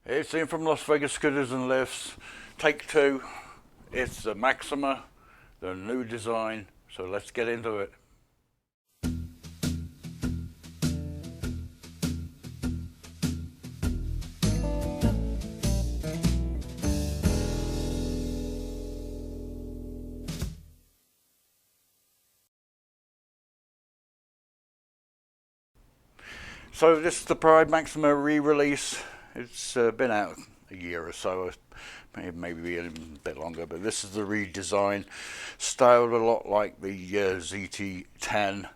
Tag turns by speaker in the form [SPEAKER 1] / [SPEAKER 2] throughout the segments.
[SPEAKER 1] It's Ian from Las Vegas Scooters and Lifts. Take two. It's the Maxima, the new design. So let's get into it. So this is the Pride Maxima re-release. It's been out a year or so, maybe a bit longer, but this is the redesign, styled a lot like the ZT10,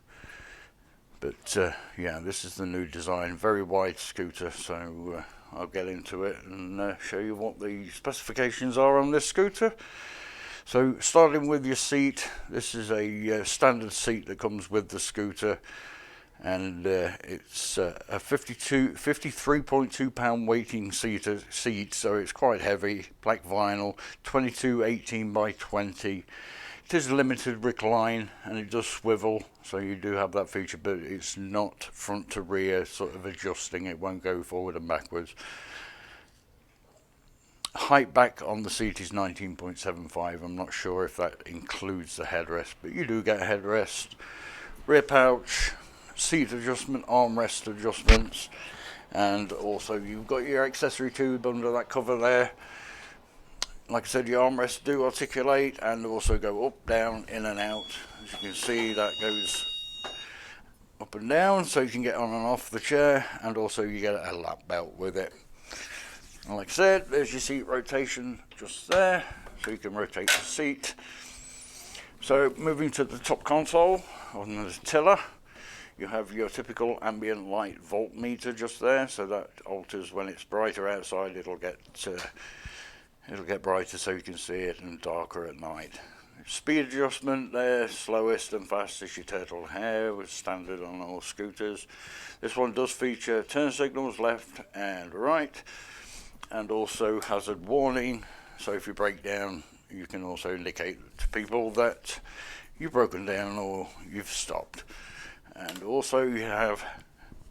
[SPEAKER 1] but yeah, this is the new design, very wide scooter, so I'll get into it and show you what the specifications are on this scooter. So starting with your seat, this is a standard seat that comes with the scooter, and it's a 53.2 pound weighting seat, so it's quite heavy, black vinyl, 22/18 by 20. It is limited recline and it does swivel, so you do have that feature, but it's not front to rear sort of adjusting, it won't go forward and backwards. Height back on the seat is 19.75. I'm not sure if that includes the headrest, but you do get a headrest, rear pouch, seat adjustment, armrest adjustments, and also you've got your accessory tube under that cover there. Like I said, your armrests do articulate and also go up, down, in and out. As you can see, that goes up and down, so you can get on and off the chair, and also you get a lap belt with it. And like I said, there's your seat rotation just there, so you can rotate the seat. So moving to the top console on the tiller, you have your typical ambient light voltmeter just there, so that alters when it's brighter outside. It'll get brighter so you can see it, and darker at night. Speed adjustment there, slowest and fastest. Your turtle hair was standard on all scooters. This one does feature turn signals left and right, and also hazard warning. So if you break down, you can also indicate to people that you've broken down or you've stopped. And also you have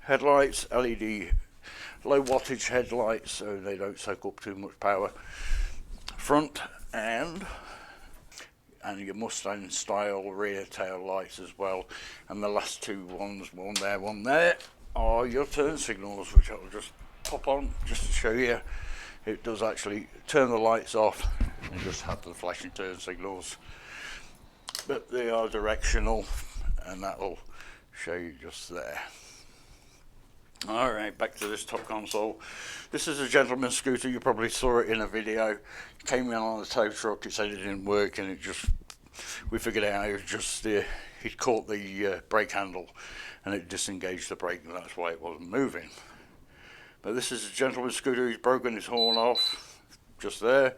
[SPEAKER 1] headlights, LED low wattage headlights, so they don't soak up too much power. Front and your Mustang style rear tail lights as well. And the last two ones, one there, are your turn signals, which I'll just pop on just to show you. It does actually turn the lights off and just have the flashing turn signals, but they are directional, and that'll show you just there. Alright, back to this top console. This is a gentleman's scooter. You probably saw it in a video. It came in on the tow truck. It said it didn't work, and we figured out it was just he'd caught the brake handle and it disengaged the brake, and that's why it wasn't moving. But this is a gentleman's scooter. He's broken his horn off just there.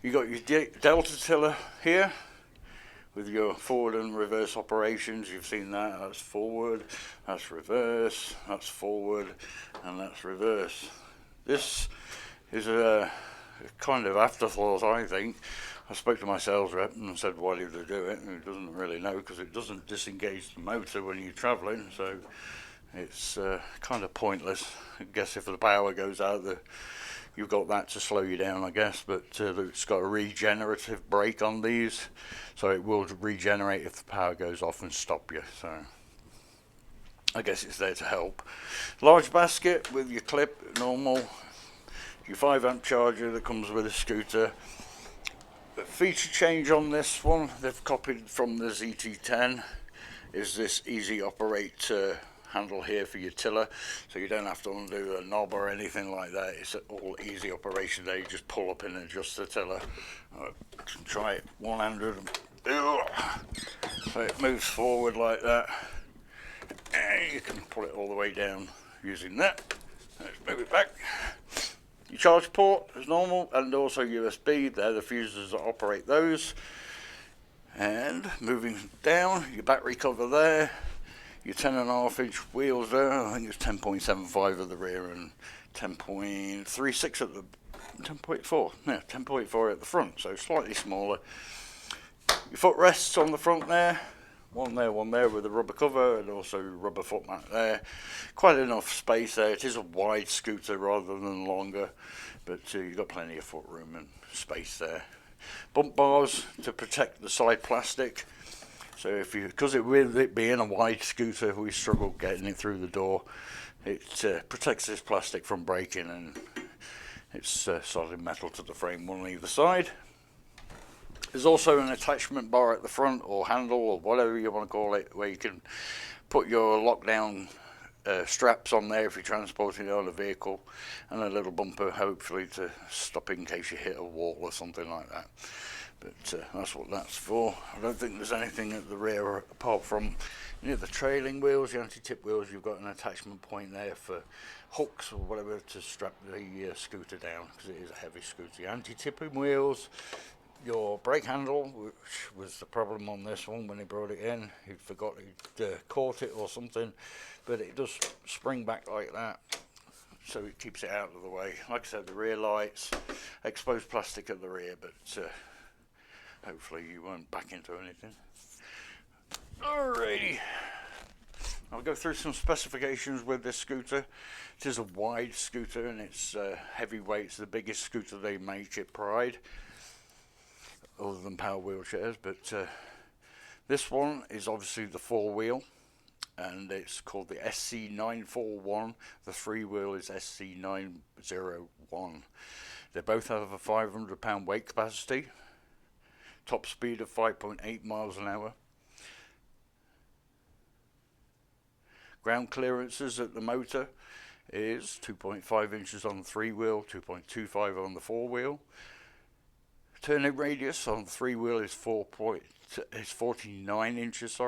[SPEAKER 1] You got your delta tiller here with your forward and reverse operations. You've seen that. That's forward, that's reverse, that's forward, and that's reverse. This is a kind of afterthought, I think. I spoke to my sales rep and said, why did they do it? And he doesn't really know, because it doesn't disengage the motor when you're traveling, so it's kind of pointless. I guess if the power goes out, you've got that to slow you down, I guess, but it's got a regenerative brake on these, so it will regenerate if the power goes off and stop you, so I guess it's there to help. Large basket with your clip, normal, your 5 amp charger that comes with a scooter. The feature change on this one, they've copied from the ZT10, is this easy operate handle here for your tiller, so you don't have to undo a knob or anything like that. It's all easy operation there. You just pull up and adjust the tiller. I can try it one-handed. So it moves forward like that, and you can pull it all the way down using that. Let's move it back. Your charge port is normal, and also USB. They're the fuses that operate those. And moving down, your battery cover there. Your 10.5-inch wheels there. I think it's 10.75 at the rear and 10.36 at the 10.4. Yeah, 10.4 at the front, so slightly smaller. Your footrests on the front there one there with a rubber cover, and also rubber foot mat there. Quite enough space there. It is a wide scooter rather than longer, but you've got plenty of foot room and space there. Bump bars to protect the side plastic. So if you, because with it being a wide scooter, we struggle getting it through the door. It protects this plastic from breaking, and it's solid metal to the frame on either side. There's also an attachment bar at the front, or handle, or whatever you want to call it, where you can put your lockdown straps on there if you're transporting it on a vehicle, and a little bumper hopefully to stop in case you hit a wall or something like that. But that's what that's for. I don't think there's anything at the rear apart from near the trailing wheels, the anti-tip wheels. You've got an attachment point there for hooks or whatever to strap the scooter down, because it is a heavy scooter. The anti-tipping wheels, your brake handle, which was the problem on this one when he brought it in. He forgot he'd caught it or something, but it does spring back like that, so it keeps it out of the way. Like I said, the rear lights, exposed plastic at the rear, but hopefully you won't back into anything. Alrighty, I'll go through some specifications with this scooter. It is a wide scooter, and it's heavyweight. It's the biggest scooter they make at Pride, other than power wheelchairs. But this one is obviously the 4-wheel, and it's called the SC941. The 3-wheel is SC901. They both have a 500-pound weight capacity, top speed of 5.8 miles an hour. Ground clearances at the motor is 2.5 inches on the 3-wheel, 2.25 on the 4-wheel. Turning radius on the 3-wheel is 49 inches,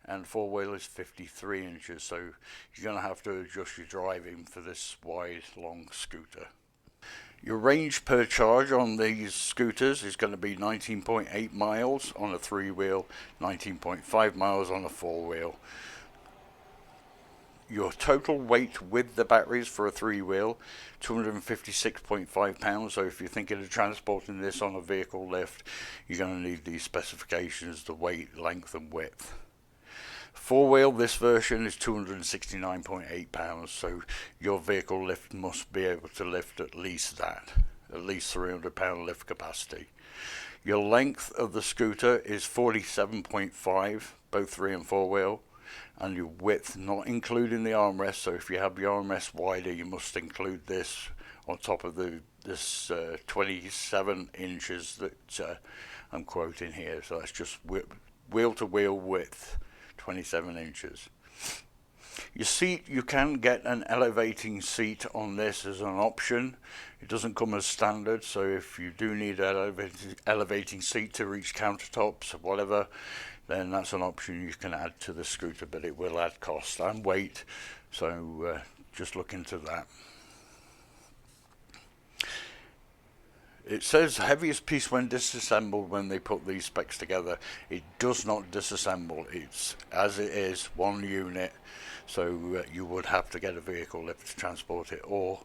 [SPEAKER 1] and 4-wheel is 53 inches. So you're going to have to adjust your driving for this wide, long scooter. Your range per charge on these scooters is going to be 19.8 miles on a 3-wheel, 19.5 miles on a 4-wheel. Your total weight with the batteries for a 3-wheel, 256.5 pounds. So if you're thinking of transporting this on a vehicle lift, you're going to need these specifications: the weight, length and width. 4-wheel, this version is 269.8 pounds, so your vehicle lift must be able to lift at least that, at least 300 pound lift capacity. Your length of the scooter is 47.5, both 3 and 4-wheel, and your width, not including the armrest. So if you have the armrest wider, you must include this on top of this 27 inches that I'm quoting here. So that's just wheel to wheel width, 27 inches. Your seat, you can get an elevating seat on this as an option. It doesn't come as standard, so if you do need an elevating seat to reach countertops or whatever, then that's an option you can add to the scooter, but it will add cost and weight, so just look into that. It says heaviest piece when disassembled. When they put these specs together, it does not disassemble. It's as it is, one unit, so you would have to get a vehicle lift to transport it, or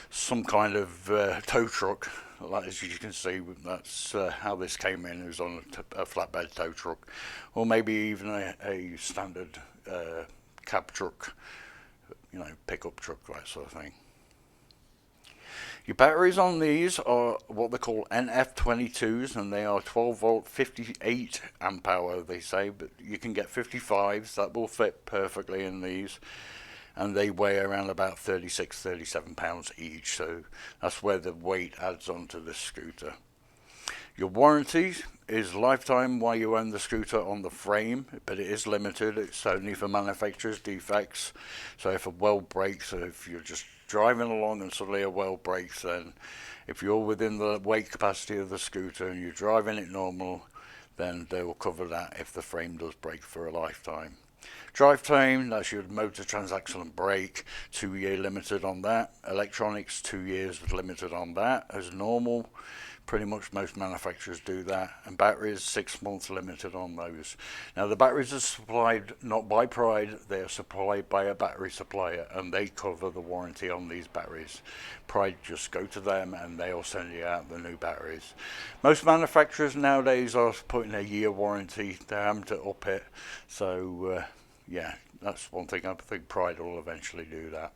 [SPEAKER 1] some kind of tow truck. As you can see, that's how this came in. It was on a flatbed tow truck, or maybe even a standard cab truck, pickup truck, that sort of thing. Your batteries on these are what they call NF22s, and they are 12 volt 58 amp hour, they say, but you can get 55s that will fit perfectly in these, and they weigh around about 37 pounds each, so that's where the weight adds on to this scooter. Your warranty is lifetime while you own the scooter on the frame, but it is limited. It's only for manufacturer's defects. So if a weld breaks, or if you're just driving along and suddenly a weld breaks, then if you're within the weight capacity of the scooter and you're driving it normal, then they will cover that if the frame does break for a lifetime. Drivetrain, that's your motor, transaxle and brake, 2-year limited on that. Electronics, 2 years limited on that as normal. Pretty much most manufacturers do that. And batteries, 6 months limited on those. Now the batteries are supplied not by Pride, they are supplied by a battery supplier, and they cover the warranty on these batteries. Pride just go to them and they'll send you out the new batteries. Most manufacturers nowadays are putting a year warranty, they're having to up it. So yeah, that's one thing. I think Pride will eventually do that.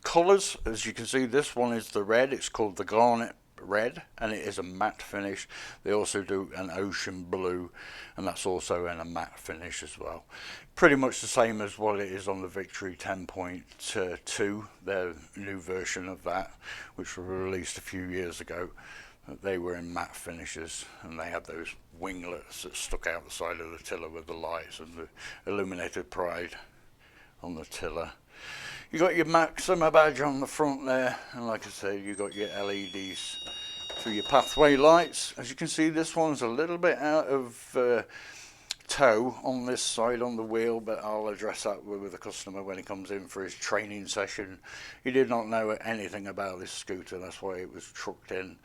[SPEAKER 1] Colours, as you can see, this one is the red. It's called the Garnet Red, and it is a matte finish. They also do an ocean blue, and that's also in a matte finish as well. Pretty much the same as what it is on the Victory 10.2, their new version of that, which was released a few years ago. They were in matte finishes, and they had those winglets that stuck out the side of the tiller with the lights, and the illuminated Pride on the tiller. You got your Maxima badge on the front there, and like I say, you got your LEDs for your pathway lights. As you can see, this one's a little bit out of tow on this side on the wheel, but I'll address that with the customer when he comes in for his training session. He did not know anything about this scooter, that's why it was trucked in.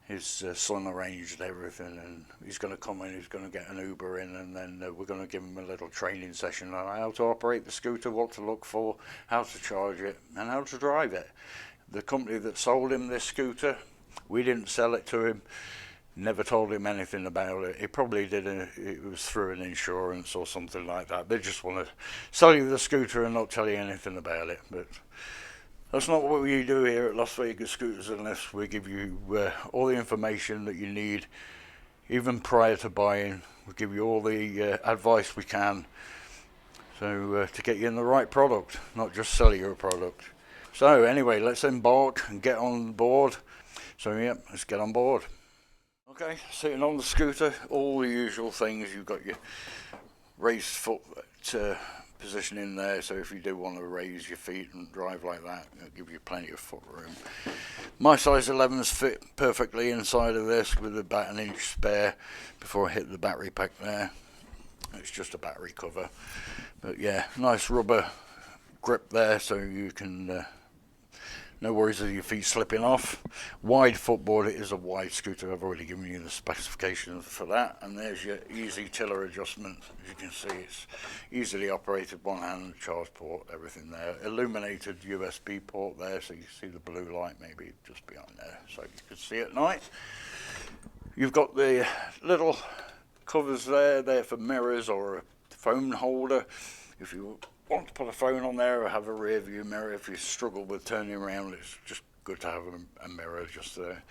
[SPEAKER 1] His son arranged everything, and he's going to come in, he's going to get an Uber in, and then we're going to give him a little training session on how to operate the scooter, what to look for, how to charge it, and how to drive it. The company that sold him this scooter, we didn't sell it to him, never told him anything about it. He probably did it was through an insurance or something like that. They just want to sell you the scooter and not tell you anything about it. But that's not what we do here at Las Vegas Scooters, unless we give you all the information that you need, even prior to buying. We give you all the advice we can, so to get you in the right product, not just sell you a product. So anyway, let's embark and get on board. So yeah, let's get on board. Okay, sitting on the scooter, all the usual things. You've got your raised foot position in there, so if you do want to raise your feet and drive like that, it'll give you plenty of foot room. My size 11s fit perfectly inside of this with about 1 inch spare before I hit the battery pack there. It's just a battery cover, but yeah, nice rubber grip there, so you can no worries of your feet slipping off. Wide footboard, it is a wide scooter. I've already given you the specifications for that. And there's your easy tiller adjustment. As you can see, it's easily operated, one hand charge port, everything there. Illuminated USB port there, so you see the blue light maybe just behind there, so you can see at night. You've got the little covers there for mirrors or a phone holder. If you want to put a phone on there or have a rear view mirror, if you struggle with turning around, it's just good to have a mirror just there.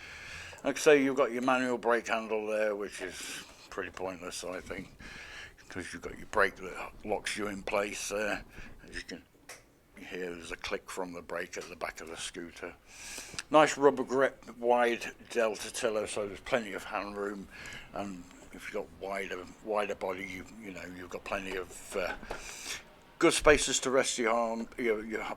[SPEAKER 1] Like I say, you've got your manual brake handle there, which is pretty pointless, I think, because you've got your brake that locks you in place there. As you can hear, there's a click from the brake at the back of the scooter. Nice rubber grip, wide delta tiller, so there's plenty of hand room, and if you've got wider body, you know, you've got plenty of good spaces to rest your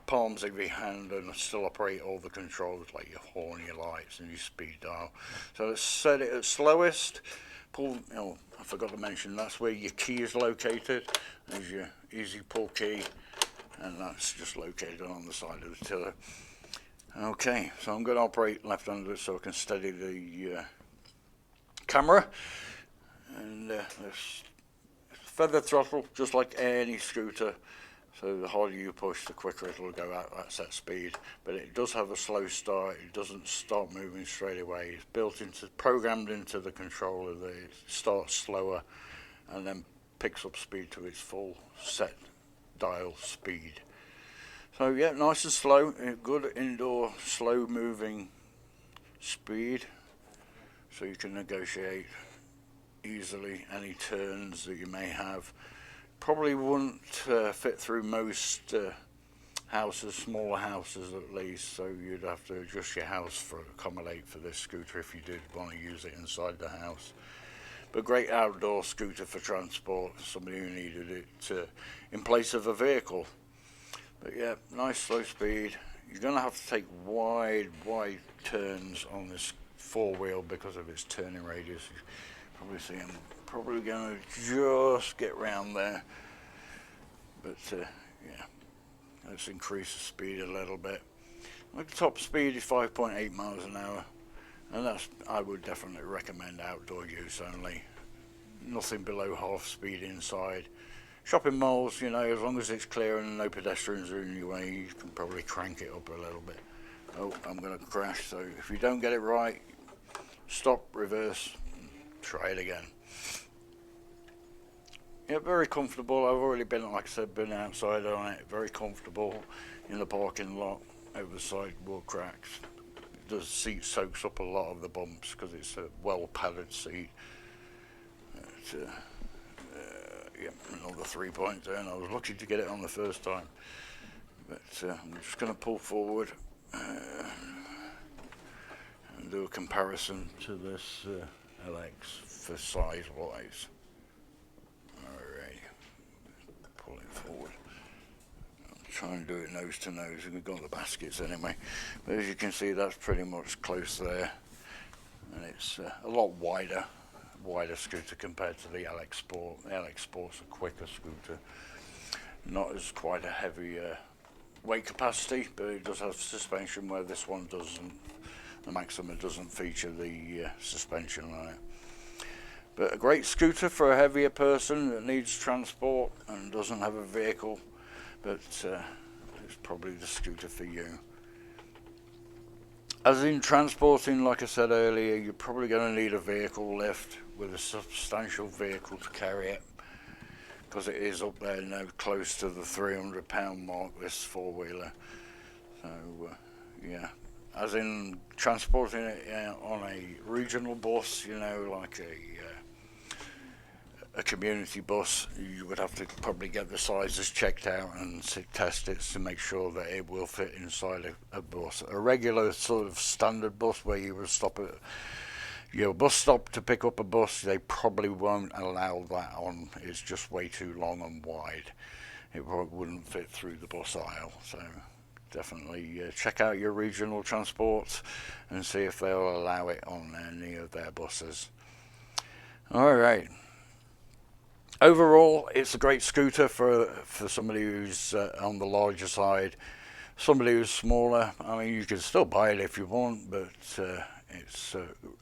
[SPEAKER 1] palms of your hand and still operate all the controls like your horn, your lights and your speed dial. So let's set it at slowest. Pull, I forgot to mention, that's where your key is located. There's your easy pull key, and that's just located on the side of the tiller. Okay, so I'm going to operate left-handed so I can steady the camera. And let's feather throttle just like any scooter, so the harder you push the quicker it'll go out at set speed, but it does have a slow start. It doesn't start moving straight away. It's programmed into the controller that it starts slower and then picks up speed to its full set dial speed. So yeah, nice and slow, good indoor slow moving speed, so you can negotiate easily any turns that you may have. Probably wouldn't fit through most houses, smaller houses at least, so you'd have to adjust your house to accommodate for this scooter if you did want to use it inside the house. But great outdoor scooter for transport, somebody who needed it in place of a vehicle. But yeah, nice slow speed. You're going to have to take wide turns on this four-wheel because of its turning radius. Probably see I'm probably going to just get round there, but yeah, let's increase the speed a little bit. Like the top speed is 5.8 miles an hour, and that's, I would definitely recommend outdoor use only. Nothing below half speed inside. Shopping malls, you know, as long as it's clear and no pedestrians are in your way, you can probably crank it up a little bit. Oh, I'm going to crash, so if you don't get it right, stop, reverse, try it again. Yeah, very comfortable. I've already been, like I said, been outside on it. Very comfortable in the parking lot, over the sidewalk cracks. The seat soaks up a lot of the bumps because it's a well padded seat. Yeah, another 3 points there, and I was lucky to get it on the first time. But I'm just going to pull forward and do a comparison to this LX for size wise. Alright, pull it forward. I'll try and do it nose to nose. We've got the baskets anyway. But as you can see, that's pretty much close there, and it's a lot wider scooter compared to the LX Sport. The LX Sport's a quicker scooter, not as quite a heavy weight capacity, but it does have suspension where this one doesn't. The Maxima doesn't feature the suspension on it. But a great scooter for a heavier person that needs transport and doesn't have a vehicle, but it's probably the scooter for you. As in transporting, like I said earlier, you're probably going to need a vehicle lift with a substantial vehicle to carry it, because it is up there now close to the 300 pound mark, this four-wheeler. So yeah, as in transporting it on a regional bus, you know, like a community bus, you would have to probably get the sizes checked out and test it to make sure that it will fit inside a bus. A regular sort of standard bus where you would stop at your bus stop to pick up a bus, they probably won't allow that on. It's just way too long and wide. It wouldn't fit through the bus aisle. So definitely check out your regional transports and see if they'll allow it on any of their buses. Alright. Overall, it's a great scooter for somebody who's on the larger side. Somebody who's smaller, I mean, you can still buy it if you want, but it's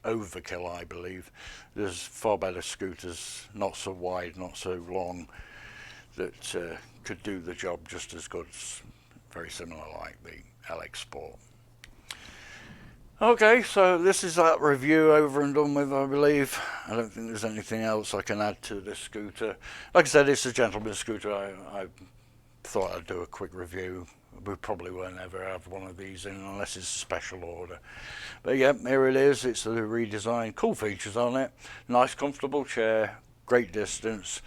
[SPEAKER 1] overkill, I believe. There's far better scooters, not so wide, not so long, that could do the job just as good. Very similar, like the LX Sport. Okay, so this is that review over and done with, I believe. I don't think there's anything else I can add to this scooter. Like I said, it's a gentleman's scooter. I thought I'd do a quick review. We probably won't ever have one of these in unless it's a special order. But yeah, here it is. It's the redesigned. Cool features on it. Nice comfortable chair. Great distance.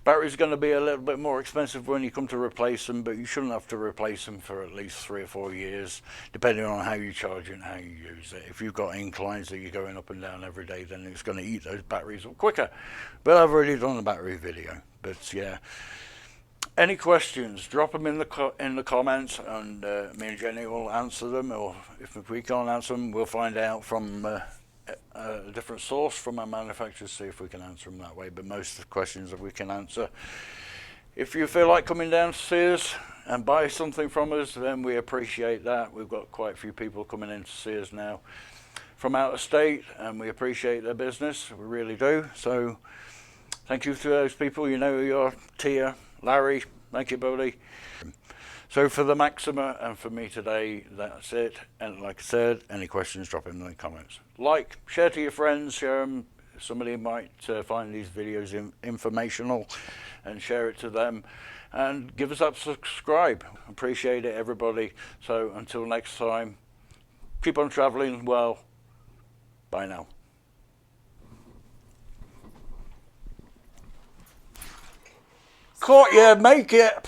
[SPEAKER 1] Battery's going to be a little bit more expensive when you come to replace them, but you shouldn't have to replace them for at least 3 or 4 years, depending on how you charge it and how you use it. If you've got inclines that you're going up and down every day, then it's going to eat those batteries up quicker. But I've already done a battery video. But yeah, any questions, drop them in the comments, and me and Jenny will answer them, or if we can't answer them, we'll find out from a different source from our manufacturer, see if we can answer them that way. But most of the questions that we can answer. If you feel like coming down to see us and buy something from us, then we appreciate that. We've got quite a few people coming in to see us now from out of state, and we appreciate their business, we really do. So thank you to those people. You know who you are. Tia, Larry, thank you, buddy. So for the Maxima and for me today, that's it. And like I said, any questions, drop them in the comments. Like, share to your friends, share them. Somebody might find these videos informational, and share it to them. And give us up, subscribe. Appreciate it, everybody. So until next time, keep on traveling well. Bye now. Caught you, make it.